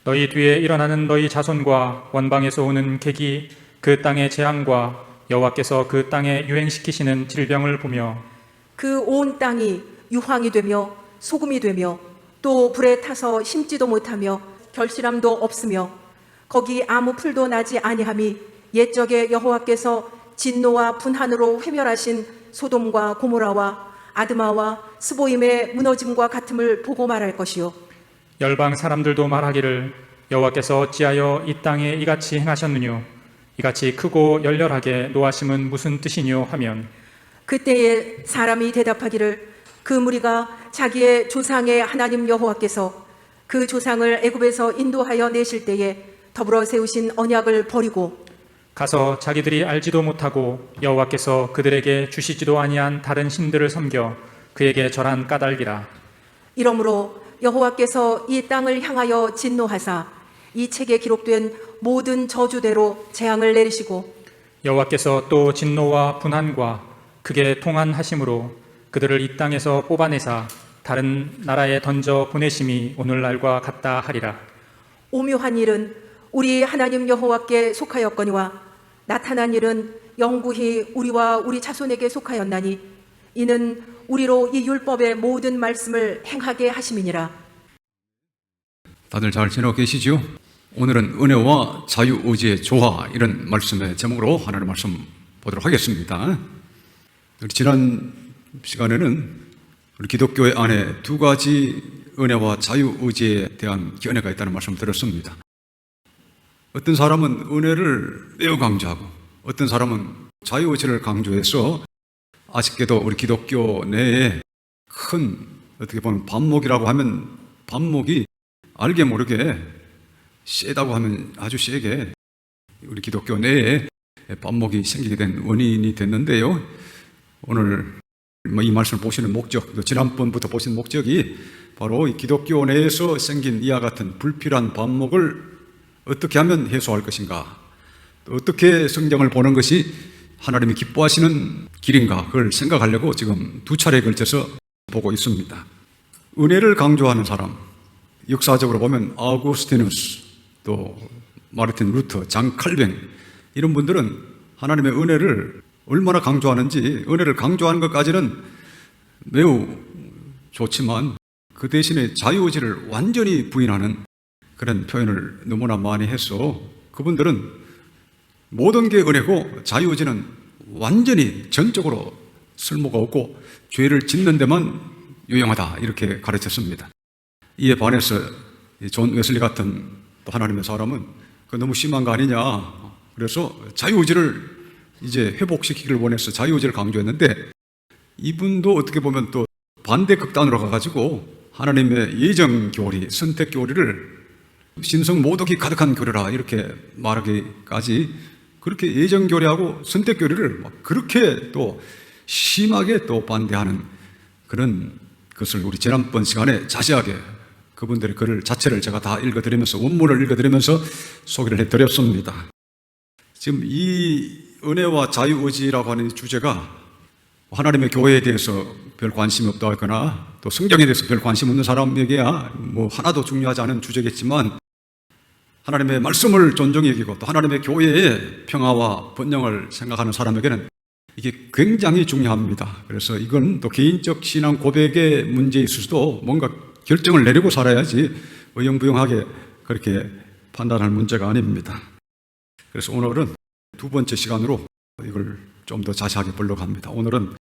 너희 뒤에 일어나는 너희 자손과 원방에서 오는 객이 그 땅의 재앙과 여호와께서 그 땅에 유행시키시는 질병을 보며 그 온 땅이 유황이 되며 소금이 되며 또 불에 타서 심지도 못하며 결실함도 없으며 거기 아무 풀도 나지 아니함이 옛적에 여호와께서 진노와 분한으로 회멸하신 소돔과 고모라와 아드마와 스보임의 무너짐과 같음을 보고 말할 것이요 열방 사람들도 말하기를 여호와께서 어찌하여 이 땅에 이같이 행하셨느뇨 이같이 크고 열렬하게 노하심은 무슨 뜻이뇨 하면 그때에 사람이 대답하기를 그 무리가 자기의 조상의 하나님 여호와께서 그 조상을 애굽에서 인도하여 내실 때에 더불어 세우신 언약을 버리고 가서 자기들이 알지도 못하고 여호와께서 그들에게 주시지도 아니한 다른 신들을 섬겨 그에게 절한 까닭이라. 이러므로 여호와께서 이 땅을 향하여 진노하사 이 책에 기록된 모든 저주대로 재앙을 내리시고 여호와께서 또 진노와 분한과 크게 통한하심으로 그들을 이 땅에서 뽑아내사 다른 나라에 던져 보내심이 오늘날과 같다 하리라. 오묘한 일은 우리 하나님 여호와께 속하였거니와 나타난 일은 영구히 우리와 우리 자손에게 속하였나니 이는 우리로 이 율법의 모든 말씀을 행하게 하심이니라. 다들 잘 지내고 계시죠? 오늘은 은혜와 자유의지의 조화, 이런 말씀의 제목으로 하나님의 말씀 보도록 하겠습니다. 우리 지난 시간에는 우리 기독교회 안에 두 가지 은혜와 자유의지에 대한 견해가 있다는 말씀을 드렸습니다. 어떤 사람은 은혜를 매우 강조하고 어떤 사람은 자유의지를 강조해서 아쉽게도 우리 기독교 내에 큰, 어떻게 보면 반목이라고 하면 반목이 알게 모르게 세다고 하면 아주 세게 우리 기독교 내에 반목이 생기게 된 원인이 됐는데요. 오늘 이 말씀을 보시는 목적, 또 지난번부터 보신 목적이 바로 이 기독교 내에서 생긴 이와 같은 불필요한 반목을 어떻게 하면 해소할 것인가, 또 어떻게 성경을 보는 것이 하나님이 기뻐하시는 길인가, 그걸 생각하려고 지금 두 차례에 걸쳐서 보고 있습니다. 은혜를 강조하는 사람, 역사적으로 보면 아우구스티누스, 또 마르틴 루터, 장 칼뱅, 이런 분들은 하나님의 은혜를 얼마나 강조하는지, 은혜를 강조하는 것까지는 매우 좋지만 그 대신에 자유의지를 완전히 부인하는 그런 표현을 너무나 많이 해서 그분들은 모든 게 은혜고 자유의지는 완전히 전적으로 쓸모가 없고 죄를 짓는 데만 유용하다, 이렇게 가르쳤습니다. 이에 반해서 존 웨슬리 같은 또 하나님의 사람은 그 너무 심한 거 아니냐, 그래서 자유의지를 이제 회복시키기를 원해서 자유의지를 강조했는데, 이분도 어떻게 보면 또 반대 극단으로 가가지고 하나님의 예정 교리, 선택 교리를 신성 모독이 가득한 교리라 이렇게 말하기까지, 그렇게 예정 교리하고 선택 교리를 그렇게 또 심하게 또 반대하는 그런 것을 우리 지난번 시간에 자세하게 그분들의 글을 자체를 제가 다 읽어드리면서, 원문을 읽어드리면서 소개를 해드렸습니다. 지금 이 은혜와 자유의지라고 하는 주제가 하나님의 교회에 대해서 별 관심이 없다 하거나 또 성경에 대해서 별 관심 없는 사람에게야 뭐 하나도 중요하지 않은 주제겠지만, 하나님의 말씀을 존중히 여기고 또 하나님의 교회의 평화와 번영을 생각하는 사람에게는 이게 굉장히 중요합니다. 그래서 이건 또 개인적 신앙 고백의 문제일 수도 뭔가 결정을 내리고 살아야지 의형부용하게 그렇게 판단할 문제가 아닙니다. 그래서 오늘은 두 번째 시간으로 이걸 좀 더 자세하게 보려고 합니다. 오늘은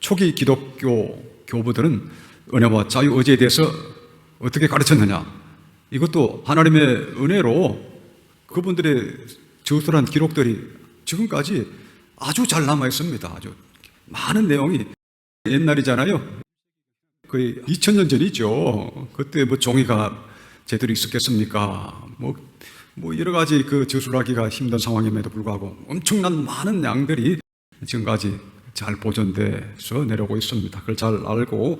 초기 기독교 교부들은 은혜와 자유의지에 대해서 어떻게 가르쳤느냐, 이것도 하나님의 은혜로 그분들의 저술한 기록들이 지금까지 아주 잘 남아 있습니다. 아주 많은 내용이. 옛날이잖아요. 거의 2000년 전이죠. 그때 뭐 종이가 제대로 있었겠습니까? 뭐 여러 가지 그 저술하기가 힘든 상황임에도 불구하고 엄청난 많은 양들이 지금까지 잘 보존돼서 내려오고 있습니다. 그걸 잘 알고,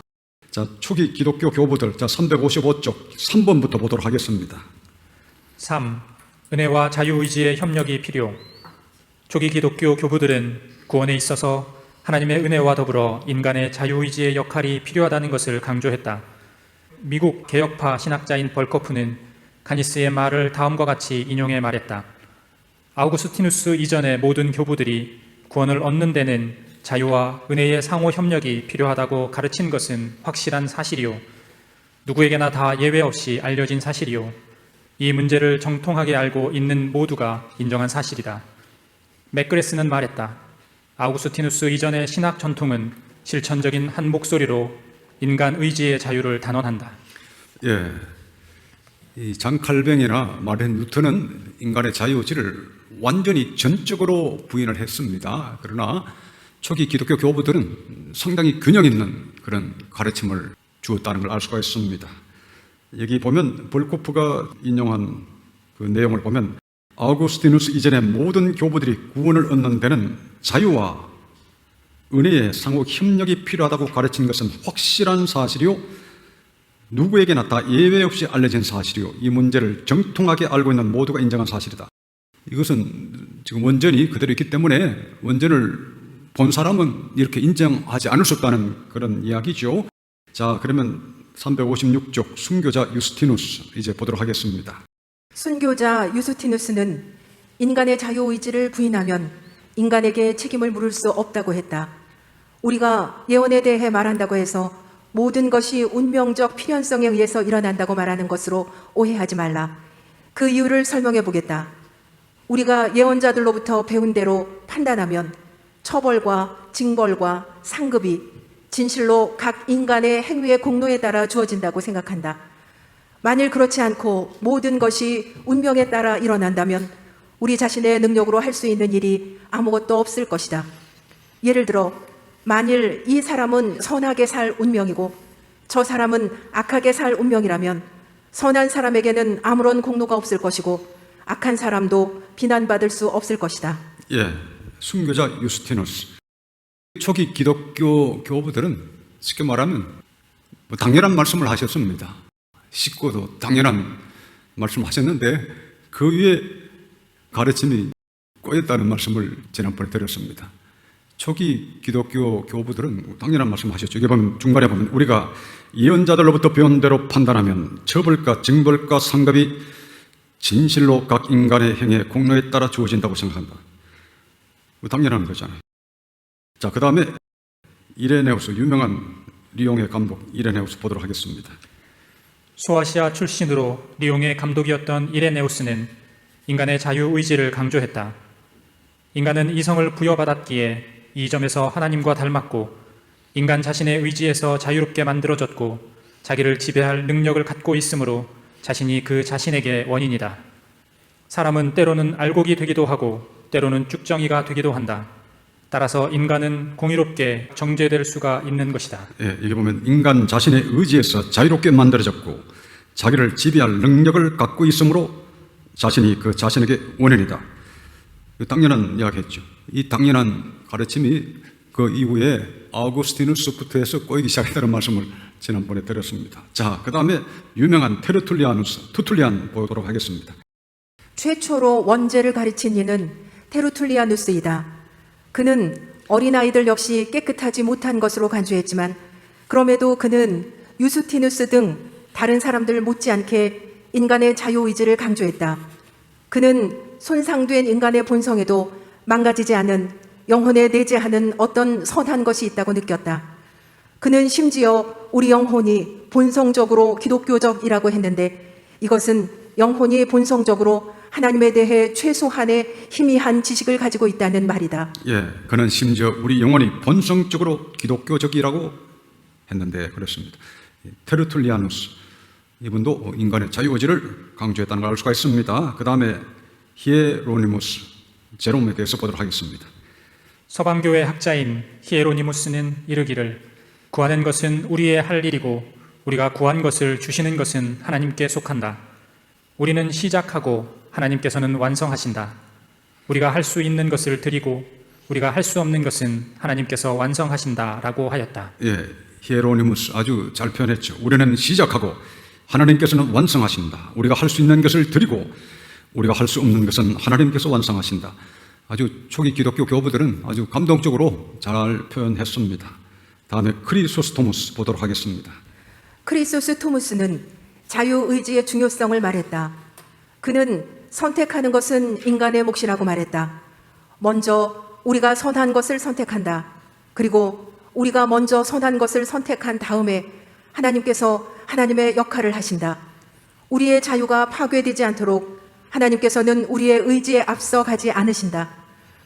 자, 초기 기독교 교부들, 자, 355쪽 3번부터 보도록 하겠습니다. 3. 은혜와 자유의지의 협력이 필요. 초기 기독교 교부들은 구원에 있어서 하나님의 은혜와 더불어 인간의 자유의지의 역할이 필요하다는 것을 강조했다. 미국 개혁파 신학자인 벌커프는 가니스의 말을 다음과 같이 인용해 말했다. 아우구스티누스 이전의 모든 교부들이 구원을 얻는 데는 자유와 은혜의 상호 협력이 필요하다고 가르친 것은 확실한 사실이요. 누구에게나 다 예외 없이 알려진 사실이요. 이 문제를 정통하게 알고 있는 모두가 인정한 사실이다. 맥그레스는 말했다. 아우구스티누스 이전의 신학 전통은 실천적인 한 목소리로 인간 의지의 자유를 단언한다. 예, 이 장칼뱅이나 마르틴 루터는 인간의 자유의지를 완전히 전적으로 부인을 했습니다. 그러나 초기 기독교 교부들은 상당히 균형 있는 그런 가르침을 주었다는 걸 알 수가 있습니다. 여기 보면 볼코프가 인용한 그 내용을 보면 아우구스티누스 이전의 모든 교부들이 구원을 얻는 데는 자유와 은혜의 상호 협력이 필요하다고 가르친 것은 확실한 사실이요. 누구에게나 다 예외 없이 알려진 사실이요. 이 문제를 정통하게 알고 있는 모두가 인정한 사실이다. 이것은 지금 원전이 그대로 있기 때문에 원전을 본 사람은 이렇게 인정하지 않을 수 없다는 그런 이야기죠. 자, 그러면 356쪽 순교자 유스티누스 이제 보도록 하겠습니다. 순교자 유스티누스는 인간의 자유의지를 부인하면 인간에게 책임을 물을 수 없다고 했다. 우리가 예언에 대해 말한다고 해서 모든 것이 운명적 필연성에 의해서 일어난다고 말하는 것으로 오해하지 말라. 그 이유를 설명해 보겠다. 우리가 예언자들로부터 배운 대로 판단하면 처벌과 징벌과 상급이 진실로 각 인간의 행위의 공로에 따라 주어진다고 생각한다. 만일 그렇지 않고 모든 것이 운명에 따라 일어난다면 우리 자신의 능력으로 할 수 있는 일이 아무것도 없을 것이다. 예를 들어 만일 이 사람은 선하게 살 운명이고 저 사람은 악하게 살 운명이라면 선한 사람에게는 아무런 공로가 없을 것이고 악한 사람도 비난받을 수 없을 것이다. 예, 순교자 유스티누스. 초기 기독교 교부들은 쉽게 말하면 당연한 말씀을 하셨습니다. 쉽고도 당연한 말씀을 하셨는데 그 위에 가르침이 꼬였다는 말씀을 지난번에 드렸습니다. 초기 기독교 교부들은 당연한 말씀을 하셨죠. 이게 보면 중간에 보면 우리가 예언자들로부터 배운 대로 판단하면 처벌과 징벌과 상급이 진실로 각 인간의 행위의 공로에 따라 주어진다고 생각한다. 당연한 거잖아요. 자, 그 다음에 이레네우스, 유명한 리옹의 감독 이레네우스 보도록 하겠습니다. 소아시아 출신으로 리옹의 감독이었던 이레네우스는 인간의 자유의지를 강조했다. 인간은 이성을 부여받았기에 이 점에서 하나님과 닮았고 인간 자신의 의지에서 자유롭게 만들어졌고 자기를 지배할 능력을 갖고 있으므로 자신이 그 자신에게 원인이다. 사람은 때로는 알곡이 되기도 하고 때로는 쭉정이가 되기도 한다. 따라서 인간은 공의롭게 정죄될 수가 있는 것이다. 예, 여기 보면 인간 자신의 의지에서 자유롭게 만들어졌고 자기를 지배할 능력을 갖고 있으므로 자신이 그 자신에게 원인이다. 당연한 이야기했죠. 이 당연한 가르침이 그 이후에 아우구스티누스부터 해서 꼬이기 시작했다는 말씀을 지난번에 드렸습니다. 자, 그 다음에 유명한 투툴리안 보도록 하겠습니다. 최초로 원죄를 가르친 이는 테르툴리아누스이다. 그는 어린아이들 역시 깨끗하지 못한 것으로 간주했지만 그럼에도 그는 유스티누스 등 다른 사람들 못지않게 인간의 자유의지를 강조했다. 그는 손상된 인간의 본성에도 망가지지 않은 영혼에 내재하는 어떤 선한 것이 있다고 느꼈다. 그는 심지어 우리 영혼이 본성적으로 기독교적이라고 했는데 이것은 영혼이 본성적으로 하나님에 대해 최소한의 희미한 지식을 가지고 있다는 말이다. 예, 그는 심지어 우리 영혼이 본성적으로 기독교적이라고 했는데 그렇습니다. 테르툴리아누스 이분도 인간의 자유의지를 강조했다는 걸 알 수가 있습니다. 그 다음에 히에로니무스 제롬에 대해서 보도록 하겠습니다. 서방교회 학자인 히에로니무스는 이르기를 구하는 것은 우리의 할 일이고 우리가 구한 것을 주시는 것은 하나님께 속한다. 우리는 시작하고 하나님께서는 완성하신다. 우리가 할 수 있는 것을 드리고 우리가 할 수 없는 것은 하나님께서 완성하신다라고 하였다. 예, 히에로니무스 아주 잘 표현했죠. 우리는 시작하고 하나님께서는 완성하신다. 우리가 할 수 있는 것을 드리고 우리가 할 수 없는 것은 하나님께서 완성하신다. 아주 초기 기독교 교부들은 아주 감동적으로 잘 표현했습니다. 다음에 크리소스토무스 보도록 하겠습니다. 크리소스토무스는 자유의지의 중요성을 말했다. 그는 선택하는 것은 인간의 몫이라고 말했다. 먼저 우리가 선한 것을 선택한다. 그리고 우리가 먼저 선한 것을 선택한 다음에 하나님께서 하나님의 역할을 하신다. 우리의 자유가 파괴되지 않도록 하나님께서는 우리의 의지에 앞서 가지 않으신다.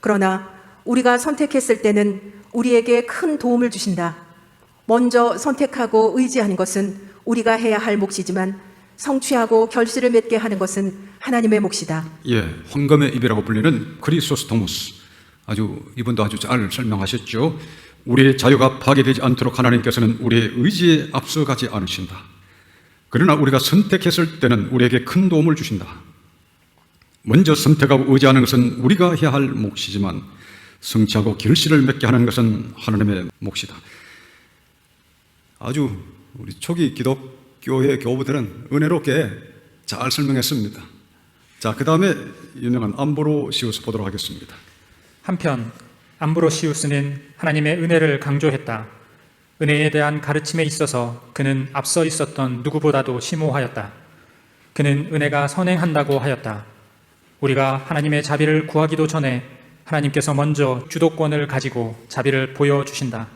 그러나 우리가 선택했을 때는 우리에게 큰 도움을 주신다. 먼저 선택하고 의지하는 것은 우리가 해야 할 몫이지만 성취하고 결실을 맺게 하는 것은 하나님의 몫이다. 예, 황금의 입이라고 불리는 크리소스토무스, 이분도 아주 잘 설명하셨죠. 우리의 자유가 파괴되지 않도록 하나님께서는 우리의 의지에 앞서가지 않으신다. 그러나 우리가 선택했을 때는 우리에게 큰 도움을 주신다. 먼저 선택하고 의지하는 것은 우리가 해야 할 몫이지만 성취하고 결실을 맺게 하는 것은 하나님의 몫이다. 아주 우리 초기 기독교의 교부들은 은혜롭게 잘 설명했습니다. 자, 그 다음에 유명한 암브로시우스 보도록 하겠습니다. 한편 암브로시우스는 하나님의 은혜를 강조했다. 은혜에 대한 가르침에 있어서 그는 앞서 있었던 누구보다도 심오하였다. 그는 은혜가 선행한다고 하였다. 우리가 하나님의 자비를 구하기도 전에 하나님께서 먼저 주도권을 가지고 자비를 보여주신다.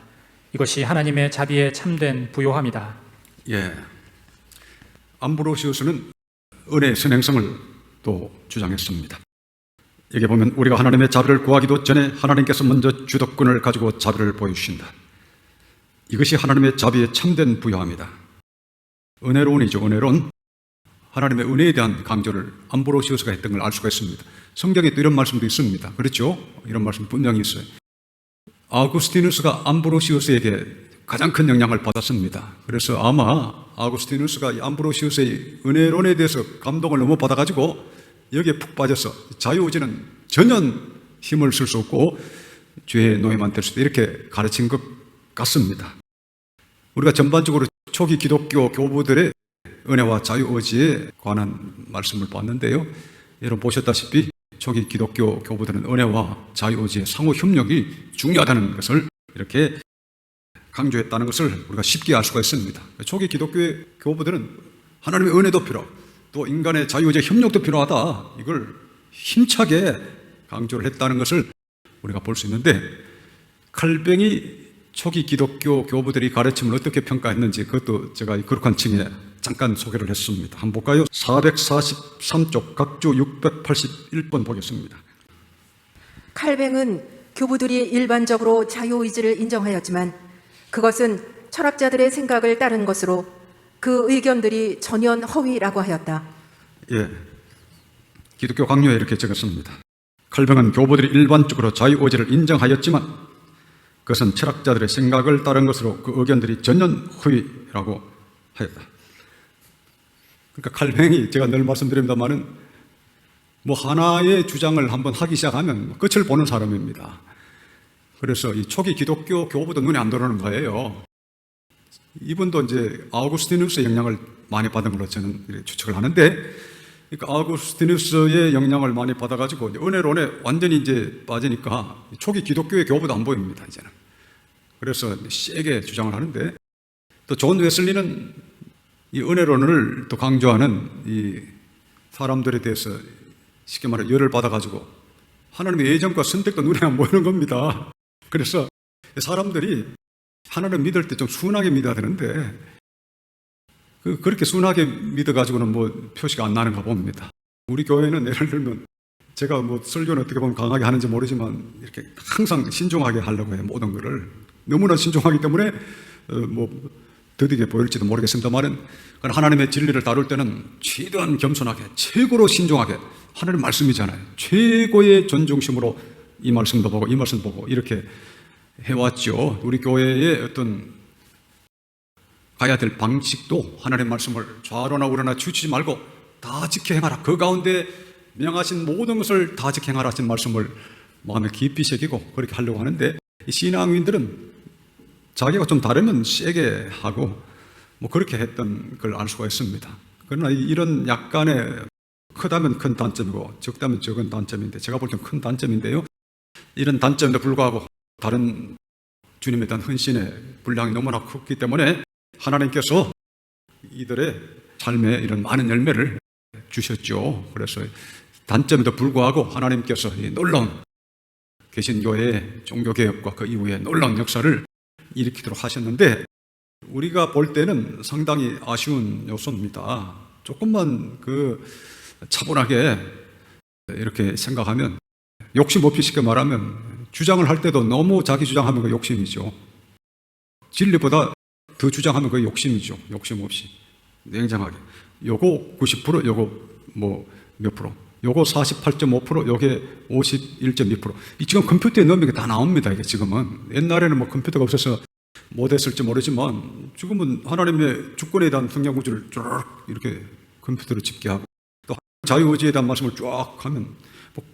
이것이 하나님의 자비의 참된 부요함이다. 예, 암브로시우스는 은혜의 선행성을 또 주장했습니다. 여기 보면 우리가 하나님의 자비를 구하기도 전에 하나님께서 먼저 주도권을 가지고 자비를 보여주신다. 이것이 하나님의 자비의 참된 부요함이다. 은혜론이죠. 은혜론. 하나님의 은혜에 대한 강조를 암브로시우스가 했던 걸 알 수가 있습니다. 성경에 또 이런 말씀도 있습니다. 그렇죠? 이런 말씀 분명히 있어요. 아우구스티누스가 암브로시우스에게 가장 큰 영향을 받았습니다. 그래서 아마 아우구스티누스가 이 암브로시우스의 은혜론에 대해서 감동을 너무 받아가지고 여기에 푹 빠져서 자유의지는 전혀 힘을 쓸 수 없고 죄의 노예만 될 수도 이렇게 가르친 것 같습니다. 우리가 전반적으로 초기 기독교 교부들의 은혜와 자유의지에 관한 말씀을 봤는데요. 여러분 보셨다시피 초기 기독교 교부들은 은혜와 자유의지의 상호 협력이 중요하다는 것을 이렇게 강조했다는 것을 우리가 쉽게 알 수가 있습니다. 초기 기독교의 교부들은 하나님의 은혜도 필요하고 또 인간의 자유의지의 협력도 필요하다. 이걸 힘차게 강조를 했다는 것을 우리가 볼 수 있는데 칼뱅이 초기 기독교 교부들이 가르침을 어떻게 평가했는지 그것도 제가 이 거룩한 층에 잠깐 소개를 했습니다. 한번 볼까요? 443쪽 각주 681번 보겠습니다. 칼뱅은 교부들이 일반적으로 자유의지를 인정하였지만 그것은 철학자들의 생각을 따른 것으로 그 의견들이 전혀 허위라고 하였다. 예, 기독교 강요에 이렇게 적었습니다. 칼뱅은 교부들이 일반적으로 자유의지를 인정하였지만 그것은 철학자들의 생각을 따른 것으로 그 의견들이 전혀 허위라고 하였다. 그러니까 칼뱅이 제가 늘 말씀드립니다만은 하나의 주장을 한번 하기 시작하면 끝을 보는 사람입니다. 그래서 이 초기 기독교 교부도 눈에 안 들어오는 거예요. 이분도 이제 아우구스티누스의 영향을 많이 받은 걸로 저는 추측을 하는데, 그러니까 아우구스티누스의 영향을 많이 받아가지고 은혜론에 완전히 이제 빠지니까 초기 기독교의 교부도 안 보입니다, 이제는. 그래서 세게 주장을 하는데, 또 존 웨슬리는 이 은혜론을 또 강조하는 이 사람들에 대해서 쉽게 말해 열을 받아가지고 하나님의 예정과 선택도 눈에 안 보이는 겁니다. 그래서 사람들이 하나님을 믿을 때 좀 순하게 믿어야 되는데 그렇게 순하게 믿어가지고는 표시가 안 나는가 봅니다. 우리 교회는 예를 들면 제가 설교는 어떻게 보면 강하게 하는지 모르지만 이렇게 항상 신중하게 하려고 해요. 모든 거를 너무나 신중하기 때문에 더디게 보일지도 모르겠습니다만은 하나님의 진리를 다룰 때는 최대한 겸손하게 최고로 신중하게 하나님 말씀이잖아요. 최고의 존중심으로 이 말씀도 보고 이 말씀도 보고 이렇게 해왔죠. 우리 교회의 어떤 가야 될 방식도 하나님의 말씀을 좌로나 우로나 치우치지 말고 다 지켜 행하라. 그 가운데 명하신 모든 것을 다 지켜 행하라 하신 말씀을 마음에 깊이 새기고 그렇게 하려고 하는데 이 신앙인들은 자기가 좀 다르면 세게 하고 그렇게 했던 걸 알 수가 있습니다. 그러나 이런 약간의 크다면 큰 단점이고 적다면 적은 단점인데 제가 볼 땐 큰 단점인데요. 이런 단점에도 불구하고 다른 주님에 대한 헌신의 분량이 너무나 컸기 때문에 하나님께서 이들의 삶에 이런 많은 열매를 주셨죠. 그래서 단점에도 불구하고 하나님께서 이 놀라운 개신교의 종교개혁과 그 이후에 놀라운 역사를 일으키도록 하셨는데, 우리가 볼 때는 상당히 아쉬운 요소입니다. 조금만 차분하게 이렇게 생각하면, 욕심 없이 쉽게 말하면 주장을 할 때도 너무 자기 주장하면 그 욕심이죠. 진리보다 더 주장하면 그 욕심이죠. 욕심 없이 냉정하게 요거 90%, 요거 몇 프로, 요거 48.5%, 요게 51.2%. 이 지금 컴퓨터에 넣으면 게 다 나옵니다. 이게 지금은. 옛날에는 컴퓨터가 없어서 못했을지 모르지만 지금은 하나님의 주권에 대한 성경 구절을 쫙 이렇게 컴퓨터로 집계하고, 또 자유의지에 대한 말씀을 쫙 하면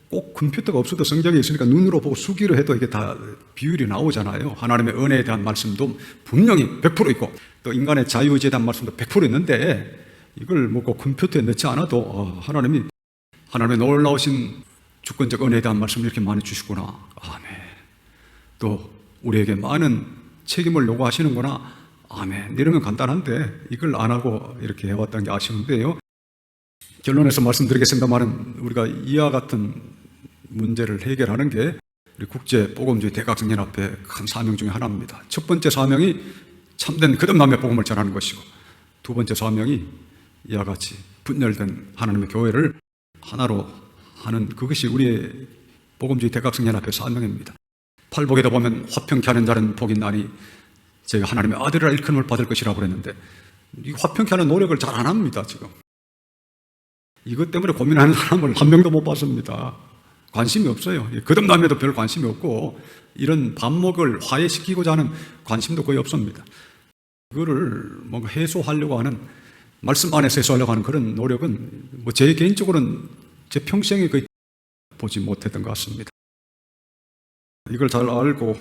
꼭 컴퓨터가 없어도 성경에 있으니까 눈으로 보고 수기로 해도 이게 다 비율이 나오잖아요. 하나님의 은혜에 대한 말씀도 분명히 100% 있고, 또 인간의 자유의지에 대한 말씀도 100% 있는데, 이걸 꼭 컴퓨터에 넣지 않아도 하나님의 놀라우신 주권적 은혜에 대한 말씀을 이렇게 많이 주시구나. 아멘. 또 우리에게 많은 책임을 요구하시는구나. 아멘. 이러면 간단한데 이걸 안 하고 이렇게 해왔다는 게 아쉬운데요. 결론에서 말씀드리겠습니다만, 우리가 이와 같은 문제를 해결하는 게 우리 국제복음주의 대각성연합회 큰 사명 중에 하나입니다. 첫 번째 사명이 참된 거듭남의 복음을 전하는 것이고, 두 번째 사명이 이와 같이 분열된 하나님의 교회를 하나로 하는, 그것이 우리의 복음주의 대각성연합회 사명입니다. 팔복에다 보면 화평케 하는 자는 복이 나니 제가 하나님의 아들이라 일컬음을 받을 것이라고 그랬는데, 이 화평케 하는 노력을 잘 안 합니다. 지금 이것 때문에 고민하는 사람을 한 명도 못 봤습니다. 관심이 없어요. 거듭남에도 별 관심이 없고, 이런 반목을 화해시키고자 하는 관심도 거의 없습니다. 그거를 뭔가 해소하려고 하는, 말씀 안에서 해소하려고 하는 그런 노력은 제 개인적으로는 제 평생에 거의 보지 못했던 것 같습니다. 이걸 잘 알고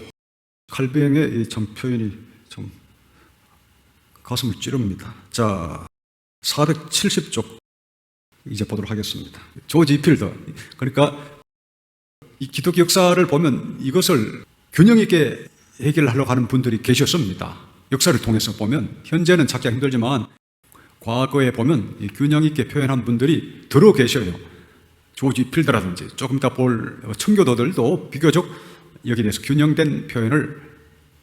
칼뱅의 이 참 표현이 좀 가슴을 찌릅니다. 자, 470쪽 이제 보도록 하겠습니다. 조지 필더. 그러니까 이 기독교 역사를 보면 이것을 균형 있게 해결하려고 하는 분들이 계셨습니다. 역사를 통해서 보면 현재는 찾기가 힘들지만 과거에 보면 이 균형 있게 표현한 분들이 들어 계셔요. 조지 필더라든지 조금 이따 볼 청교도들도 비교적 여기에 대해서 균형된 표현을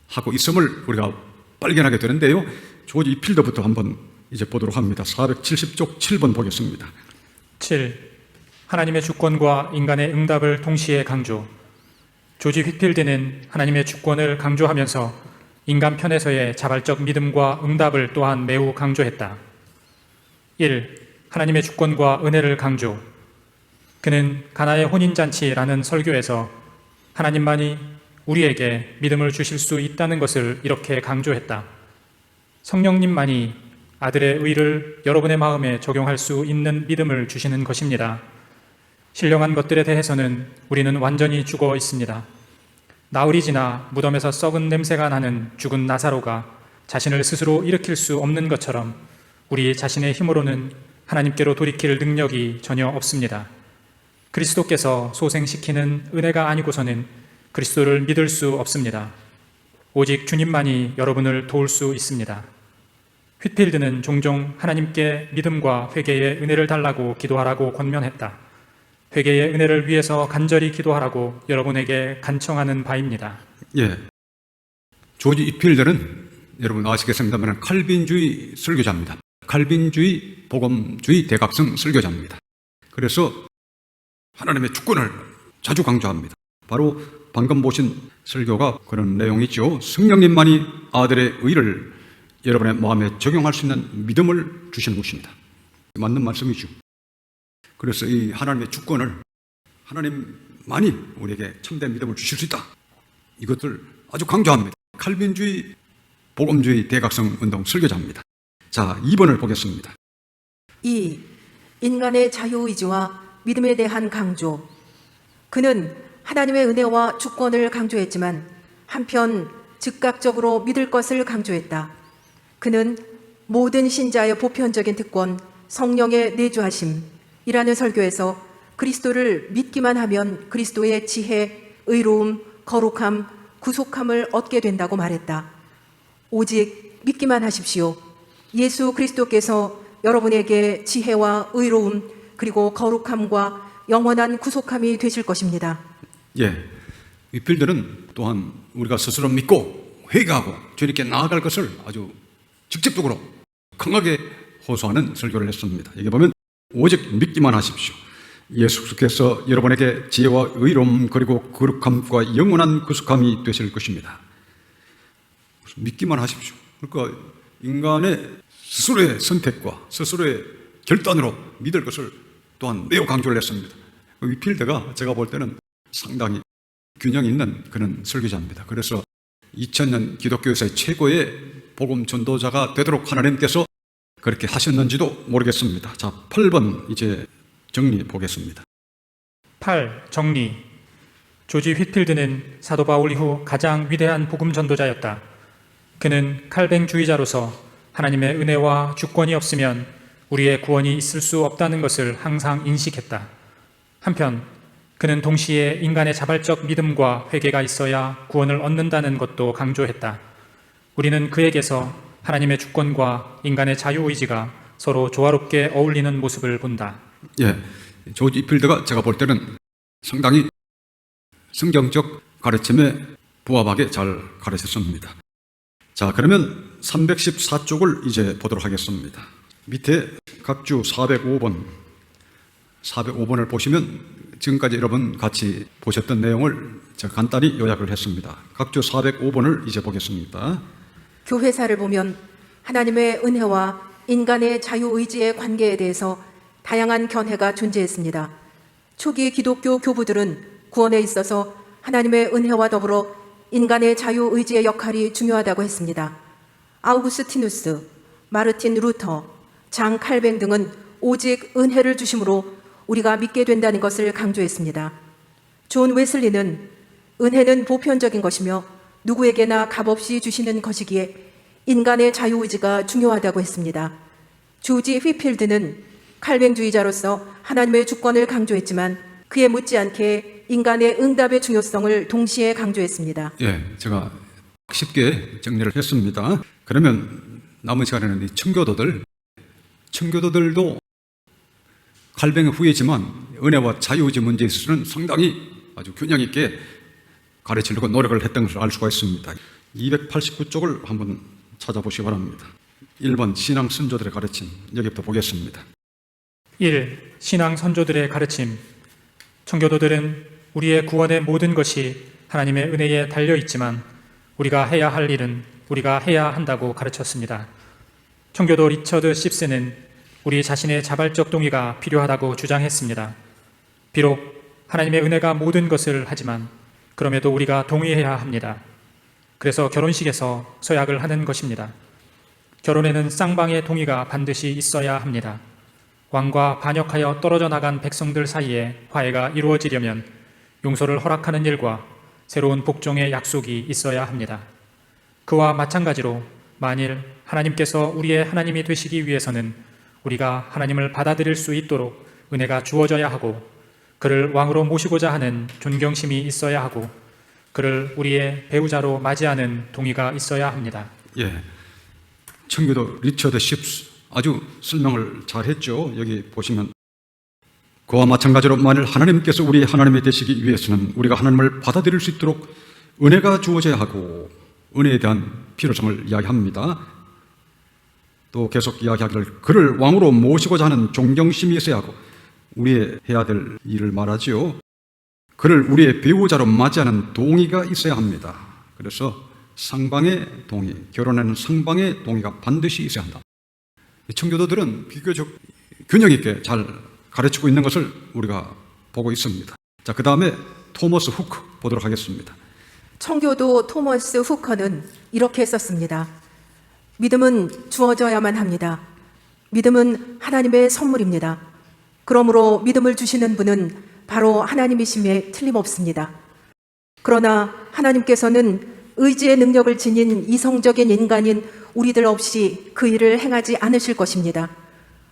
하고 있음을 우리가 발견하게 되는데요. 조지 필더부터 한번 이제 보도록 합니다. 470쪽 7번 보겠습니다. 7. 하나님의 주권과 인간의 응답을 동시에 강조. 조지 휘필드는 하나님의 주권을 강조하면서 인간 편에서의 자발적 믿음과 응답을 또한 매우 강조했다. 1. 하나님의 주권과 은혜를 강조. 그는 가나의 혼인잔치라는 설교에서 하나님만이 우리에게 믿음을 주실 수 있다는 것을 이렇게 강조했다. 성령님만이 아들의 의를 여러분의 마음에 적용할 수 있는 믿음을 주시는 것입니다. 신령한 것들에 대해서는 우리는 완전히 죽어 있습니다. 나흘이 지나 무덤에서 썩은 냄새가 나는 죽은 나사로가 자신을 스스로 일으킬 수 없는 것처럼 우리 자신의 힘으로는 하나님께로 돌이킬 능력이 전혀 없습니다. 그리스도께서 소생시키는 은혜가 아니고서는 그리스도를 믿을 수 없습니다. 오직 주님만이 여러분을 도울 수 있습니다. 휘필드는 종종 하나님께 믿음과 회개의 은혜를 달라고 기도하라고 권면했다. 회개의 은혜를 위해서 간절히 기도하라고 여러분에게 간청하는 바입니다. 예, 조지 휘필드는 여러분 아시겠습니다만 칼빈주의 설교자입니다. 칼빈주의 복음주의 대각성 설교자입니다. 그래서 하나님의 주권을 자주 강조합니다. 바로 방금 보신 설교가 그런 내용이죠. 성령님만이 아들의 의를 여러분의 마음에 적용할 수 있는 믿음을 주시는 것입니다. 맞는 말씀이죠. 그래서 이 하나님의 주권을 하나님만이 우리에게 참된 믿음을 주실 수 있다. 이것을 아주 강조합니다. 칼빈주의 복음주의 대각성 운동 설교자입니다. 자, 2번을 보겠습니다. 2. 인간의 자유의지와 믿음에 대한 강조. 그는 하나님의 은혜와 주권을 강조했지만 한편 즉각적으로 믿을 것을 강조했다. 그는 모든 신자의 보편적인 특권, 성령의 내주하심이라는 설교에서 그리스도를 믿기만 하면 그리스도의 지혜, 의로움, 거룩함, 구속함을 얻게 된다고 말했다. 오직 믿기만 하십시오. 예수 그리스도께서 여러분에게 지혜와 의로움 그리고 거룩함과 영원한 구속함이 되실 것입니다. 예, 위필들은 또한 우리가 스스로 믿고 회개하고 주님께 나아갈 것을 아주 직접적으로 강하게 호소하는 설교를 했습니다. 여기 보면 오직 믿기만 하십시오. 예수께서 여러분에게 지혜와 의로움 그리고 거룩함과 영원한 구속함이 되실 것입니다. 믿기만 하십시오. 그러니까 인간의 스스로의 선택과 스스로의 결단으로 믿을 것을 또한 매우 강조를 했습니다. 위필드가 제가 볼 때는 상당히 균형 있는 그런 설교자입니다. 그래서 2000년 기독교에서의 최고의 복음 전도자가 되도록 하나님께서 그렇게 하셨는지도 모르겠습니다. 자, 8번 이제 정리 보겠습니다. 8. 정리. 조지 휘필드는 사도 바울 이후 가장 위대한 복음 전도자였다. 그는 칼뱅주의자로서 하나님의 은혜와 주권이 없으면 우리의 구원이 있을 수 없다는 것을 항상 인식했다. 한편 그는 동시에 인간의 자발적 믿음과 회개가 있어야 구원을 얻는다는 것도 강조했다. 우리는 그에게서 하나님의 주권과 인간의 자유의지가 서로 조화롭게 어울리는 모습을 본다. 예, 조지 필드가 제가 볼 때는 상당히 성경적 가르침에 부합하게 잘 가르쳤습니다. 자, 그러면 314쪽을 이제 보도록 하겠습니다. 밑에 각주 405번을 보시면 지금까지 여러분 같이 보셨던 내용을 제가 간단히 요약을 했습니다. 각주 405번을 이제 보겠습니다. 교회사를 보면 하나님의 은혜와 인간의 자유의지의 관계에 대해서 다양한 견해가 존재했습니다. 초기 기독교 교부들은 구원에 있어서 하나님의 은혜와 더불어 인간의 자유의지의 역할이 중요하다고 했습니다. 아우구스티누스, 마르틴 루터, 장 칼뱅 등은 오직 은혜를 주심으로 우리가 믿게 된다는 것을 강조했습니다. 존 웨슬리는 은혜는 보편적인 것이며 누구에게나 값없이 주시는 것이기에 인간의 자유의지가 중요하다고 했습니다. 조지 휘필드는 칼뱅주의자로서 하나님의 주권을 강조했지만 그에 못지않게 인간의 응답의 중요성을 동시에 강조했습니다. 예, 제가 쉽게 정리를 했습니다. 그러면 남은 시간에는 이 청교도들도 칼뱅의 후예지만 은혜와 자유의지 문제에 있어서는 상당히 아주 균형 있게 가르치려고 노력을 했던 것을 알 수가 있습니다. 289쪽을 한번 찾아보시기 바랍니다. 1번 신앙 선조들의 가르침, 여기부터 보겠습니다. 1. 신앙 선조들의 가르침. 청교도들은 우리의 구원의 모든 것이 하나님의 은혜에 달려 있지만 우리가 해야 할 일은 우리가 해야 한다고 가르쳤습니다. 청교도 리처드 십스는 우리 자신의 자발적 동의가 필요하다고 주장했습니다. 비록 하나님의 은혜가 모든 것을 하지만 그럼에도 우리가 동의해야 합니다. 그래서 결혼식에서 서약을 하는 것입니다. 결혼에는 쌍방의 동의가 반드시 있어야 합니다. 왕과 반역하여 떨어져 나간 백성들 사이에 화해가 이루어지려면 용서를 허락하는 일과 새로운 복종의 약속이 있어야 합니다. 그와 마찬가지로 만일 하나님께서 우리의 하나님이 되시기 위해서는 우리가 하나님을 받아들일 수 있도록 은혜가 주어져야 하고 그를 왕으로 모시고자 하는 존경심이 있어야 하고 그를 우리의 배우자로 맞이하는 동의가 있어야 합니다. 예, 청교도 리처드 십스 아주 설명을 잘 했죠. 여기 보시면 그와 마찬가지로 만일 하나님께서 우리의 하나님이 되시기 위해서는 우리가 하나님을 받아들일 수 있도록 은혜가 주어져야 하고 은혜에 대한 필요성을 이야기합니다. 또 계속 이야기하기를 그를 왕으로 모시고자 하는 존경심이 있어야 하고 우리의 해야 될 일을 말하지요. 그를 우리의 배우자로 맞이하는 동의가 있어야 합니다. 그래서 상방의 동의, 결혼에는 상방의 동의가 반드시 있어야 한다. 청교도들은 비교적 균형 있게 잘 가르치고 있는 것을 우리가 보고 있습니다. 자, 그 다음에 토머스 후크 보도록 하겠습니다. 청교도 토머스 후커는 이렇게 썼습니다. 믿음은 주어져야만 합니다. 믿음은 하나님의 선물입니다. 그러므로 믿음을 주시는 분은 바로 하나님이심에 틀림없습니다. 그러나 하나님께서는 의지의 능력을 지닌 이성적인 인간인 우리들 없이 그 일을 행하지 않으실 것입니다.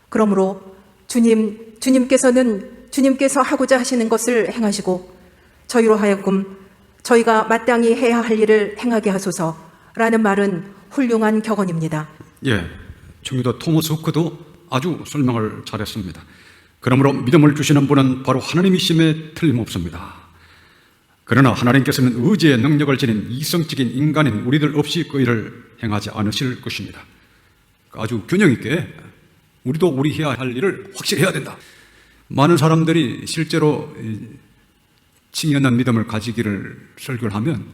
그러므로 주님께서는 주님께서 하고자 하시는 것을 행하시고 저희로 하여금 저희가 마땅히 해야 할 일을 행하게 하소서라는 말은 훌륭한 격언입니다. 예, 청교도 토머스 후크도 아주 설명을 잘했습니다. 그러므로 믿음을 주시는 분은 바로 하나님이심에 틀림없습니다. 그러나 하나님께서는 의지의 능력을 지닌 이성적인 인간인 우리들 없이 그 일을 행하지 않으실 것입니다. 아주 균형 있게 우리도 우리 해야 할 일을 확실히 해야 된다. 많은 사람들이 실제로 칭의한 믿음을 가지기를 설교를 하면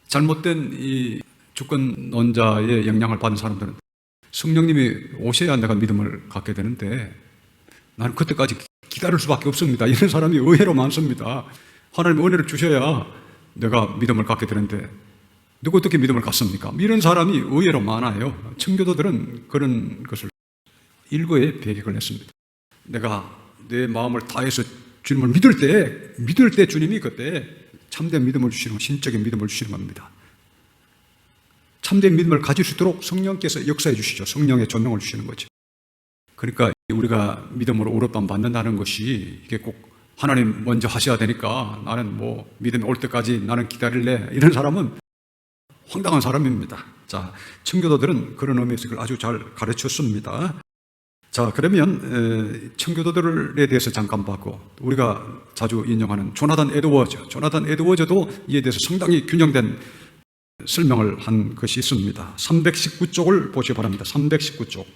잘못된 이 주권론자의 영향을 받은 사람들은 성령님이 오셔야 내가 믿음을 갖게 되는데 나는 그때까지 기다릴 수밖에 없습니다. 이런 사람이 의외로 많습니다. 하나님 은혜를 주셔야 내가 믿음을 갖게 되는데 누가 어떻게 믿음을 갖습니까? 이런 사람이 의외로 많아요. 청교도들은 그런 것을 일거에 배격을 했습니다. 내가 내 마음을 다해서 주님을 믿을 때 주님이 그때 참된 믿음을 주시는, 신적인 믿음을 주시는 겁니다. 참된 믿음을 가질 수 있도록 성령께서 역사해 주시죠. 성령의 조명을 주시는 거죠. 그러니까 우리가 믿음으로 오롯밤 받는다는 것이 이게 꼭 하나님 먼저 하셔야 되니까 나는 뭐 믿음이 올 때까지 나는 기다릴래, 이런 사람은 황당한 사람입니다. 자, 청교도들은 그런 의미에서 그걸 아주 잘 가르쳤습니다. 자, 그러면 청교도들에 대해서 잠깐 봤고, 우리가 자주 인용하는 조나단 에드워즈도 이에 대해서 상당히 균형된 설명을 한 것이 있습니다. 319쪽을 보시기 바랍니다. 319쪽.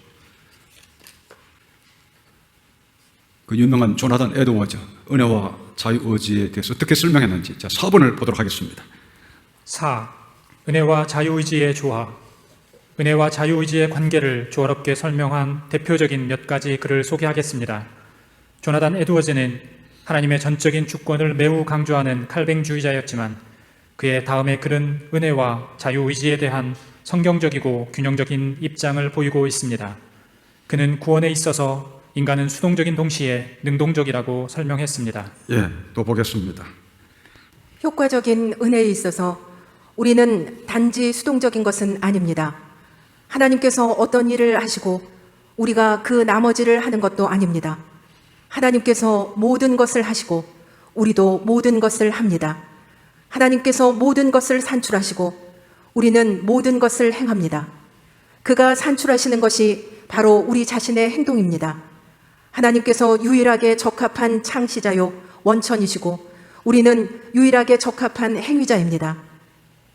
그 유명한 조나단 에드워즈, 은혜와 자유의지에 대해서 어떻게 설명했는지, 자, 4번을 보도록 하겠습니다. 4. 은혜와 자유의지의 조화. 은혜와 자유의지의 관계를 조화롭게 설명한 대표적인 몇 가지 글을 소개하겠습니다. 조나단 에드워즈는 하나님의 전적인 주권을 매우 강조하는 칼뱅주의자였지만 그의 다음의 글은 은혜와 자유의지에 대한 성경적이고 균형적인 입장을 보이고 있습니다. 그는 구원에 있어서 인간은 수동적인 동시에 능동적이라고 설명했습니다. 예, 또 보겠습니다. 효과적인 은혜에 있어서 우리는 단지 수동적인 것은 아닙니다. 하나님께서 어떤 일을 하시고 우리가 그 나머지를 하는 것도 아닙니다. 하나님께서 모든 것을 하시고 우리도 모든 것을 합니다. 하나님께서 모든 것을 산출하시고 우리는 모든 것을 행합니다. 그가 산출하시는 것이 바로 우리 자신의 행동입니다. 하나님께서 유일하게 적합한 창시자요 원천이시고 우리는 유일하게 적합한 행위자입니다.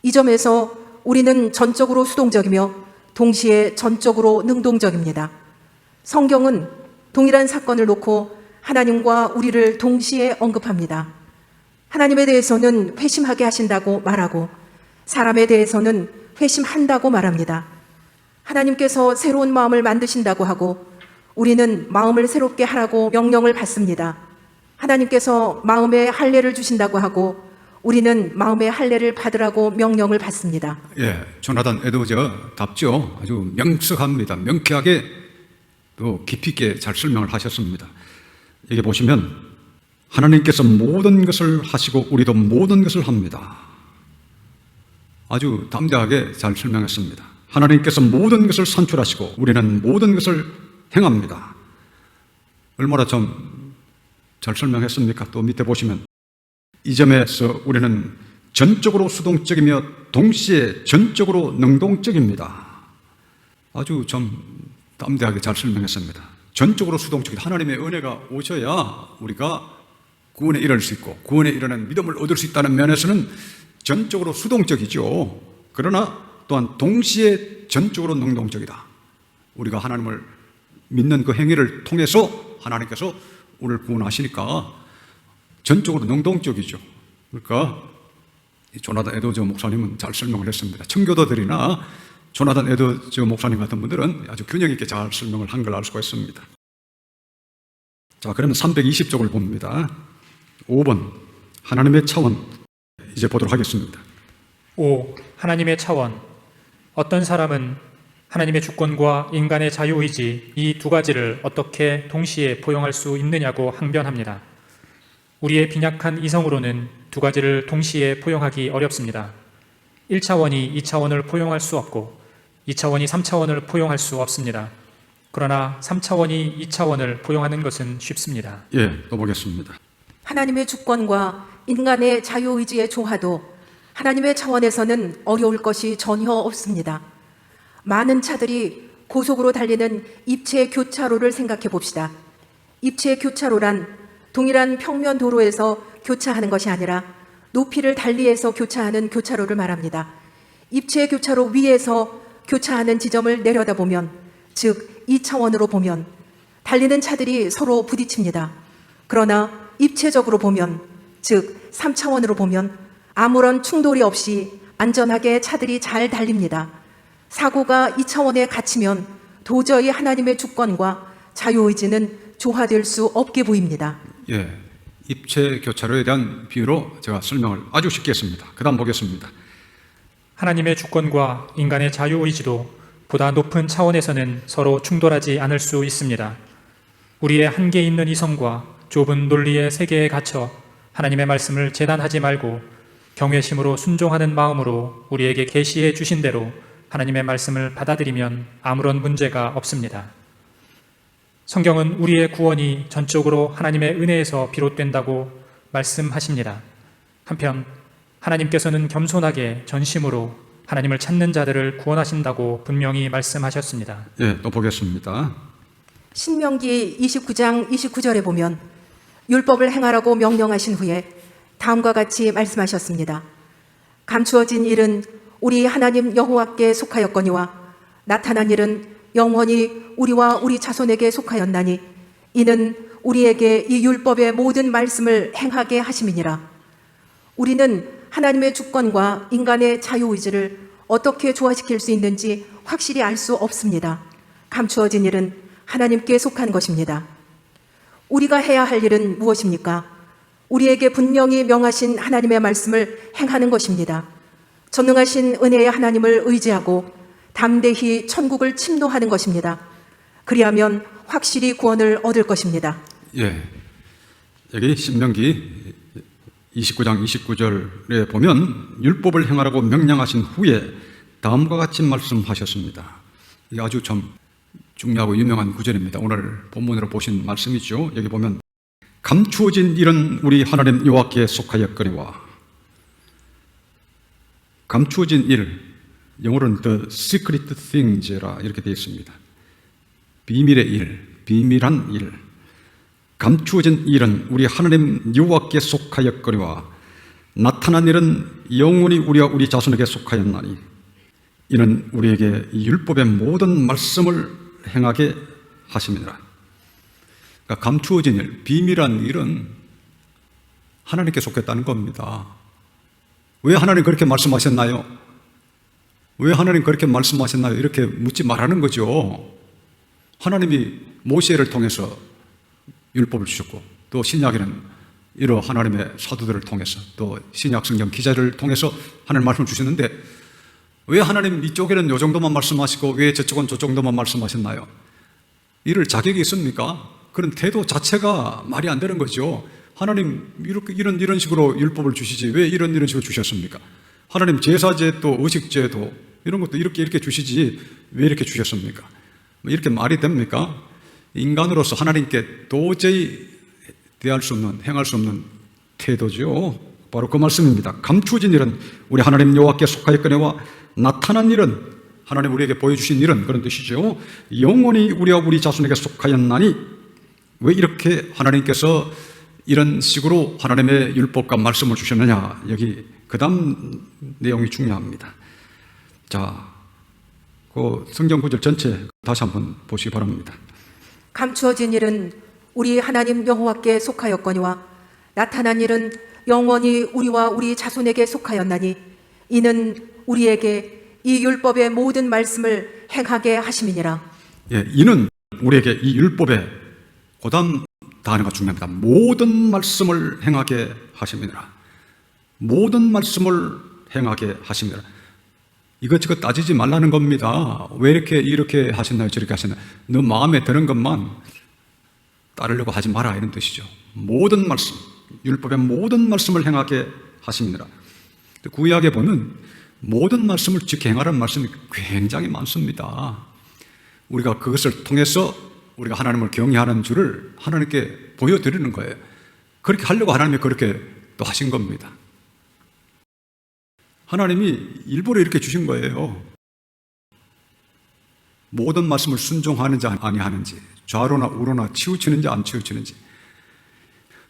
이 점에서 우리는 전적으로 수동적이며 동시에 전적으로 능동적입니다. 성경은 동일한 사건을 놓고 하나님과 우리를 동시에 언급합니다. 하나님에 대해서는 회심하게 하신다고 말하고 사람에 대해서는 회심한다고 말합니다. 하나님께서 새로운 마음을 만드신다고 하고 우리는 마음을 새롭게 하라고 명령을 받습니다. 하나님께서 마음에 할례를 주신다고 하고 우리는 마음의 할례를 받으라고 명령을 받습니다. 예, 조나단 에드워즈답죠. 아주 명석합니다. 명쾌하게 또 깊이 있게 잘 설명을 하셨습니다. 여기 보시면 하나님께서 모든 것을 하시고 우리도 모든 것을 합니다. 아주 담대하게 잘 설명했습니다. 하나님께서 모든 것을 산출하시고 우리는 모든 것을 행합니다. 얼마나 좀 잘 설명했습니까? 또 밑에 보시면 이 점에서 우리는 전적으로 수동적이며 동시에 전적으로 능동적입니다. 아주 좀 담대하게 잘 설명했습니다. 전적으로 수동적이다. 하나님의 은혜가 오셔야 우리가 구원에 이를 수 있고 구원에 이르는 믿음을 얻을 수 있다는 면에서는 전적으로 수동적이죠. 그러나 또한 동시에 전적으로 능동적이다. 우리가 하나님을 믿는 그 행위를 통해서 하나님께서 우리를 구원하시니까 전적으로 능동적이죠. 그러니까 조나단 에드워즈 목사님은 잘 설명을 했습니다. 청교도들이나 조나단 에드워즈 목사님 같은 분들은 아주 균형 있게 잘 설명을 한 걸 알 수가 있습니다. 자, 그러면 320쪽을 봅니다. 5번 하나님의 차원 이제 보도록 하겠습니다. 5. 하나님의 차원. 어떤 사람은 하나님의 주권과 인간의 자유의지 이 두 가지를 어떻게 동시에 포용할 수 있느냐고 항변합니다. 우리의 빈약한 이성으로는 두 가지를 동시에 포용하기 어렵습니다. 1차원이 2차원을 포용할 수 없고 2차원이 3차원을 포용할 수 없습니다. 그러나 3차원이 2차원을 포용하는 것은 쉽습니다. 예, 또 보겠습니다. 하나님의 주권과 인간의 자유의지의 조화도 하나님의 차원에서는 어려울 것이 전혀 없습니다. 많은 차들이 고속으로 달리는 입체 교차로를 생각해 봅시다. 입체 교차로란 동일한 평면 도로에서 교차하는 것이 아니라 높이를 달리해서 교차하는 교차로를 말합니다. 입체 교차로 위에서 교차하는 지점을 내려다보면, 즉 2차원으로 보면 달리는 차들이 서로 부딪힙니다. 그러나 입체적으로 보면, 즉 3차원으로 보면 아무런 충돌이 없이 안전하게 차들이 잘 달립니다. 사고가 2차원에 갇히면 도저히 하나님의 주권과 자유의지는 조화될 수 없게 보입니다. 예, 입체 교차로에 대한 비유로 제가 설명을 아주 쉽게 했습니다. 그 다음 보겠습니다. 하나님의 주권과 인간의 자유의지도 보다 높은 차원에서는 서로 충돌하지 않을 수 있습니다. 우리의 한계 있는 이성과 좁은 논리의 세계에 갇혀 하나님의 말씀을 재단하지 말고 경외심으로 순종하는 마음으로 우리에게 계시해 주신 대로 하나님의 말씀을 받아들이면 아무런 문제가 없습니다. 성경은 우리의 구원이 전적으로 하나님의 은혜에서 비롯된다고 말씀하십니다. 한편 하나님께서는 겸손하게 전심으로 하나님을 찾는 자들을 구원하신다고 분명히 말씀하셨습니다. 예, 또 보겠습니다. 신명기 29장 29절에 보면 율법을 행하라고 명령하신 후에 다음과 같이 말씀하셨습니다. 감추어진 일은 우리 하나님 여호와께 속하였거니와 나타난 일은 영원히 우리와 우리 자손에게 속하였나니 이는 우리에게 이 율법의 모든 말씀을 행하게 하심이니라. 우리는 하나님의 주권과 인간의 자유의지를 어떻게 조화시킬 수 있는지 확실히 알 수 없습니다. 감추어진 일은 하나님께 속한 것입니다. 우리가 해야 할 일은 무엇입니까? 우리에게 분명히 명하신 하나님의 말씀을 행하는 것입니다. 전능하신 은혜의 하나님을 의지하고 담대히 천국을 침노하는 것입니다. 그리하면 확실히 구원을 얻을 것입니다. 예, 여기 신명기 29장 29절에 보면 율법을 행하라고 명령하신 후에 다음과 같이 말씀하셨습니다. 이게 아주 참 중요하고 유명한 구절입니다. 오늘 본문으로 보신 말씀이죠. 여기 보면 감추어진 일은 우리 하나님 여호와께 속하였거니와, 감추어진 일, 영어로는 the secret things라 이렇게 되어 있습니다. 비밀의 일, 비밀한 일. 감추어진 일은 우리 하나님 여호와께 속하였거니와 나타난 일은 영원히 우리와 우리 자손에게 속하였나니 이는 우리에게 이 율법의 모든 말씀을 행하게 하심이니라. 그러니까 감추어진 일, 비밀한 일은 하나님께 속했다는 겁니다. 왜 하나님 그렇게 말씀하셨나요? 왜 하나님 그렇게 말씀하셨나요? 이렇게 묻지 말라는 거죠. 하나님이 모세를 통해서 율법을 주셨고 또 신약에는 이러 하나님의 사도들을 통해서 또 신약 성경 기자를 통해서 하나님 말씀을 주셨는데 왜 하나님 이쪽에는 이 정도만 말씀하시고 왜 저쪽은 저 정도만 말씀하셨나요? 이럴 자격이 있습니까? 그런 태도 자체가 말이 안 되는 거죠. 하나님 이렇게 이런 식으로 율법을 주시지 왜 이런 식으로 주셨습니까? 하나님 제사제도 의식제도 이런 것도 이렇게 주시지 왜 이렇게 주셨습니까? 이렇게 말이 됩니까? 인간으로서 하나님께 도저히 대할 수 없는, 행할 수 없는 태도죠. 바로 그 말씀입니다. 감추어진 일은 우리 하나님 여호와께 속하였거니와 나타난 일은 하나님 우리에게 보여주신 일은 그런 뜻이죠. 영원히 우리와 우리 자손에게 속하였나니 왜 이렇게 하나님께서 이런 식으로 하나님의 율법과 말씀을 주셨느냐. 여기 그 다음 내용이 중요합니다. 자, 그 성경 구절 전체 다시 한번 보시기 바랍니다. 감추어진 일은 우리 하나님 여호와께 속하였거니와 나타난 일은 영원히 우리와 우리 자손에게 속하였나니 이는 우리에게 이 율법의 모든 말씀을 행하게 하심이니라. 예, 이는 우리에게 이 율법의 고단 단어가 중요합니다. 모든 말씀을 행하게 하심이니라. 모든 말씀을 행하게 하심이니라. 이것저것 따지지 말라는 겁니다. 왜 이렇게 하셨나요? 저렇게 하셨나요? 너 마음에 드는 것만 따르려고 하지 마라 이런 뜻이죠. 모든 말씀, 율법의 모든 말씀을 행하게 하심이니라. 구약에 보면 모든 말씀을 지켜 행하라는 말씀이 굉장히 많습니다. 우리가 그것을 통해서 우리가 하나님을 경외하는 줄을 하나님께 보여드리는 거예요. 그렇게 하려고 하나님이 그렇게 또 하신 겁니다. 하나님이 일부러 이렇게 주신 거예요. 모든 말씀을 순종하는지 아니하는지, 좌로나 우로나 치우치는지 안 치우치는지.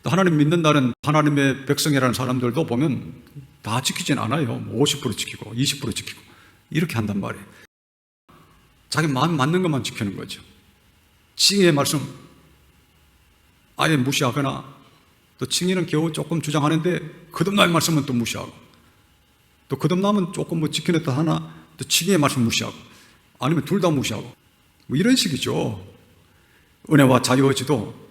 또 하나님 믿는다는 하나님의 백성이라는 사람들도 보면 다 지키진 않아요. 50% 지키고 20% 지키고 이렇게 한단 말이에요. 자기 마음 맞는 것만 지키는 거죠. 칭의의 말씀 아예 무시하거나, 또 칭의는 겨우 조금 주장하는데 거듭남의 말씀은 또 무시하고, 또 거듭남은 조금 뭐 지키는 듯 하나 또 칭의의 말씀 무시하고, 아니면 둘 다 무시하고, 뭐 이런 식이죠. 은혜와 자유의지도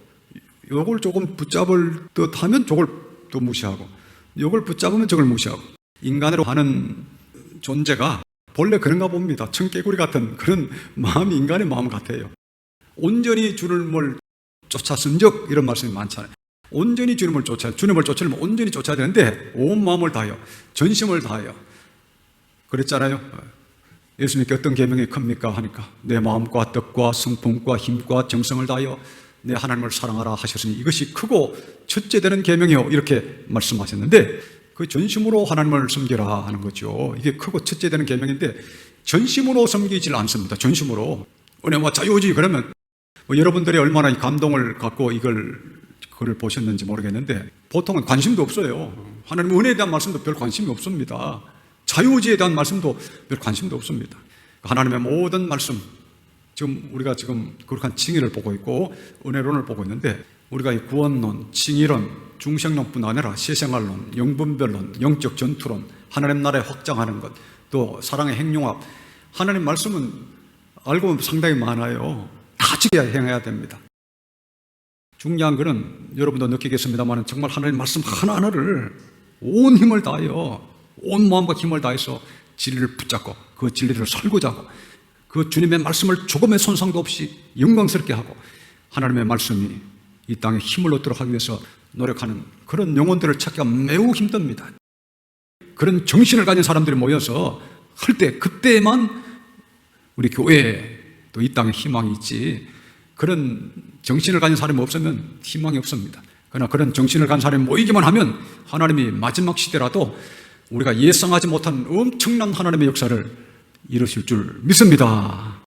요걸 조금 붙잡을 듯 하면 저걸 또 무시하고, 요걸 붙잡으면 저걸 무시하고. 인간으로 하는 존재가 본래 그런가 봅니다. 청개구리 같은 그런 마음이 인간의 마음 같아요. 온전히 주님을 쫓았은 적, 이런 말씀이 많잖아요. 온전히 주님을 쫓아야, 주님을 쫓으려면 온전히 쫓아야 되는데 온 마음을 다하여 전심을 다하여 그랬잖아요. 예수님께 어떤 계명이 큽니까 하니까 내 마음과 뜻과 성품과 힘과 정성을 다하여 내 하나님을 사랑하라 하셨으니 이것이 크고 첫째 되는 계명이요, 이렇게 말씀하셨는데, 그 전심으로 하나님을 섬기라 하는 거죠. 이게 크고 첫째 되는 계명인데 전심으로 섬기질 않습니다. 전심으로. 은혜와 자유의지 그러면 뭐 여러분들이 얼마나 이 감동을 갖고 그걸 보셨는지 모르겠는데 보통은 관심도 없어요. 하나님 은혜에 대한 말씀도 별 관심이 없습니다. 자유의지에 대한 말씀도 별 관심도 없습니다. 하나님의 모든 말씀, 우리가 지금 거룩한 칭의를 보고 있고 은혜론을 보고 있는데, 우리가 이 구원론, 칭의론, 중생론뿐 아니라 세생활론, 영분별론, 영적 전투론, 하나님 나라에 확장하는 것, 또 사랑의 행용합, 하나님 말씀은 알고 보면 상당히 많아요. 다 지켜야 행해야 됩니다. 중요한 것은 여러분도 느끼겠습니다만 정말 하나님 말씀 하나하나를 온 힘을 다하여, 온 마음과 힘을 다해서 진리를 붙잡고 그 진리를 살고자 하고, 그 주님의 말씀을 조금의 손상도 없이 영광스럽게 하고, 하나님의 말씀이 이 땅에 힘을 얻도록 하기 위해서 노력하는 그런 영혼들을 찾기가 매우 힘듭니다. 그런 정신을 가진 사람들이 모여서 할 때, 그때만 우리 교회에 또 이 땅에 희망이 있지, 그런 정신을 가진 사람이 없으면 희망이 없습니다. 그러나 그런 정신을 가진 사람이 모이기만 하면 하나님이 마지막 시대라도 우리가 예상하지 못한 엄청난 하나님의 역사를 이루실 줄 믿습니다.